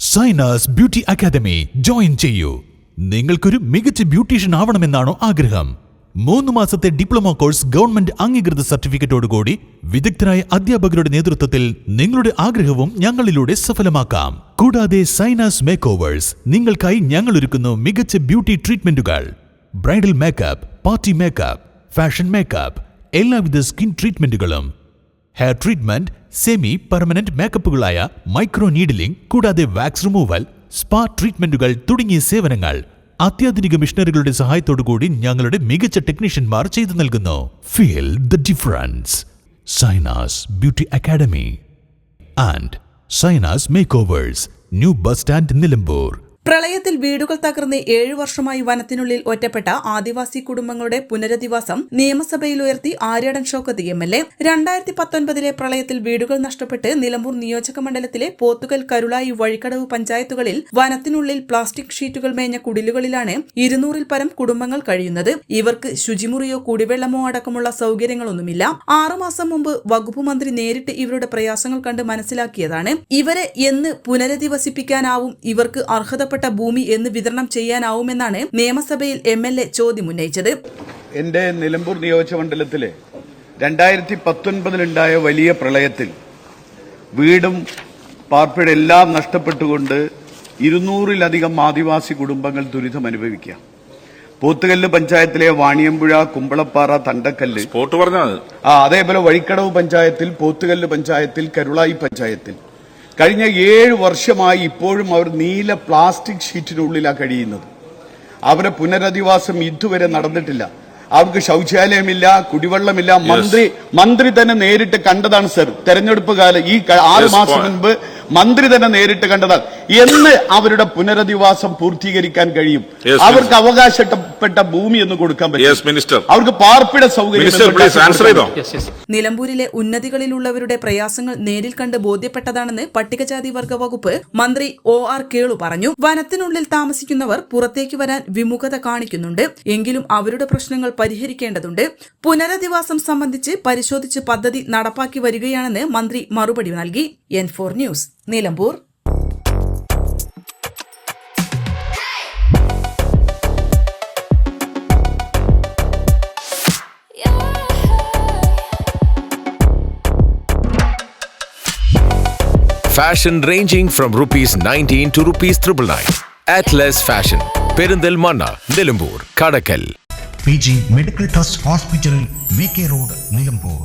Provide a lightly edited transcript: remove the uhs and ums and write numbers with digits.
Sainas beauty academy join ചെയ്യൂ. നിങ്ങൾക്കൊരു മികച്ച ബ്യൂട്ടീഷ്യൻ ആവണമെന്നാണോ ആഗ്രഹം? 3 മാസത്തെ ഡിപ്ലോമ കോഴ്സ് ഗവൺമെന്റ് അംഗീകൃത സർട്ടിഫിക്കറ്റോടുകൂടി വിദഗ്ധരായ അധ്യാപകരുടെ നേതൃത്വത്തിൽ നിങ്ങളുടെ ആഗ്രഹവും ഞങ്ങളിലൂടെ സഫലമാക്കാം. കൂടാതെ സൈനാസ് മേക്ക് ഓവേഴ്സ് നിങ്ങൾക്കായി ഞങ്ങൾ ഒരുക്കുന്നു മികച്ച ബ്യൂട്ടി ട്രീറ്റ്മെന്റുകൾ. Bridal makeup, party makeup, fashion makeup, എല്ലാവിധ സ്കിൻ ട്രീറ്റ്മെന്റുകളും, ഹെയർ ട്രീറ്റ്മെന്റ്, സെമി പെർമനന്റ് മേക്കപ്പുകളായ മൈക്രോ നീഡിലിംഗ്, കൂടാതെ വാക്സ് റിമൂവൽ, സ്പാ ട്രീറ്റ്മെന്റുകൾ തുടങ്ങിയ സേവനങ്ങൾ അത്യാധുനിക മിഷനറികളുടെ സഹായത്തോടുകൂടി ഞങ്ങളുടെ മികച്ച ടെക്നീഷ്യന്മാർ ചെയ്തു നൽകുന്നു. Feel the difference. Sainas beauty academy and Sainas makeovers, new bus stand, Nilambur. പ്രളയത്തിൽ വീടുകൾ തകർന്ന് 7 വർഷമായി വനത്തിനുള്ളിൽ ഒറ്റപ്പെട്ട ആദിവാസി കുടുംബങ്ങളുടെ പുനരധിവാസം നിയമസഭയിൽ ഉയർത്തി ആര്യാടൻ ഷൗക്കത്ത് MLA. 2019 പ്രളയത്തിൽ വീടുകൾ നഷ്ടപ്പെട്ട് നിലമ്പൂർ നിയോജക മണ്ഡലത്തിലെ പോത്തുകൽ, കരുളായി, വഴിക്കടവ് പഞ്ചായത്തുകളിൽ വനത്തിനുള്ളിൽ പ്ലാസ്റ്റിക് ഷീറ്റുകൾ മേഞ്ഞ കുടിലുകളിലാണ് 200-ൽ പരം കുടുംബങ്ങൾ കഴിയുന്നത്. ഇവർക്ക് ശുചിമുറിയോ കുടിവെള്ളമോ അടക്കമുള്ള സൗകര്യങ്ങളൊന്നുമില്ല. 6 മാസം മുമ്പ് വകുപ്പ് മന്ത്രി നേരിട്ട് ഇവരുടെ പ്രയാസങ്ങൾ കണ്ട് മനസ്സിലാക്കിയതാണ്. ഇവരെ എന്ന് പുനരധിവസിപ്പിക്കാനാവും? ഇവർക്ക് അർഹതപ്പെട്ട ഭൂമി എന്ന് വിതരണം ചെയ്യാനാവുമെന്നാണ് നിയമസഭയിൽ MLA ചോദ്യം ഉന്നയിച്ചത്. എന്റെ നിലമ്പൂർ നിയോജകമണ്ഡലത്തിലെ 2019 വലിയ പ്രളയത്തിൽ വീടും പാർപ്പിടെല്ലാം നഷ്ടപ്പെട്ടുകൊണ്ട് 200-ലധികം ആദിവാസി കുടുംബങ്ങൾ ദുരിതം അനുഭവിക്കുക. പോത്തുകല്ല് പഞ്ചായത്തിലെ വാണിയമ്പുഴ, കുമ്പളപ്പാറ, തണ്ടക്കല്ല്, അതേപോലെ വഴിക്കടവ് പഞ്ചായത്തിൽ, പോത്തുകല്ല് പഞ്ചായത്തിൽ, കരുളായി പഞ്ചായത്തിൽ കഴിഞ്ഞ 7 വർഷമായി ഇപ്പോഴും അവർ നീല പ്ലാസ്റ്റിക് ഷീറ്റിനുള്ളിലാണ് കഴിയുന്നത്. അവരെ പുനരധിവാസം ഇതുവരെ നടന്നിട്ടില്ല. അവർക്ക് ശൗചാലയമില്ല, കുടിവെള്ളമില്ല. മന്ത്രി തന്നെ നേരിട്ട് കണ്ടതാണ് സർ. തെരഞ്ഞെടുപ്പ് കാലം ഈ 6 മാസം മുൻപ് മന്ത്രി തന്നെ നേരിട്ട് കണ്ടതാണ്. എന്ന് അവരുടെ പുനരധിവാസം പൂർത്തീകരിക്കാൻ കഴിയും? അവർക്ക് അവകാശപ്പെട്ട ഭൂമി എന്ന് കൊടുക്കാൻ പറ്റും? അവർക്ക് പാർപ്പിട സൗകര്യം? നിലമ്പൂരിലെ ഉന്നതികളിലുള്ളവരുടെ പ്രയാസങ്ങൾ നേരിൽ കണ്ട് ബോധ്യപ്പെട്ടതാണെന്ന് പട്ടികജാതി വർഗ വകുപ്പ് മന്ത്രി OR കേളു പറഞ്ഞു. വനത്തിനുള്ളിൽ താമസിക്കുന്നവർ പുറത്തേക്ക് വരാൻ വിമുഖത കാണിക്കുന്നുണ്ട്. എങ്കിലും അവരുടെ പ്രശ്നങ്ങൾ പരിഹരിക്കേണ്ടതുണ്ട്. പുനരധിവാസം സംബന്ധിച്ച് പരിശോധിച്ച് പദ്ധതി നടപ്പാക്കി വരികയാണെന്ന് മന്ത്രി മറുപടി നൽകി. N4 news, Nilambur. Fashion ranging from ₹19 to ₹999. Atlas Fashion, Perindalmanna, Nilambur, Kadakal. PG Medical Trust Hospital, VK Road, Nilambur.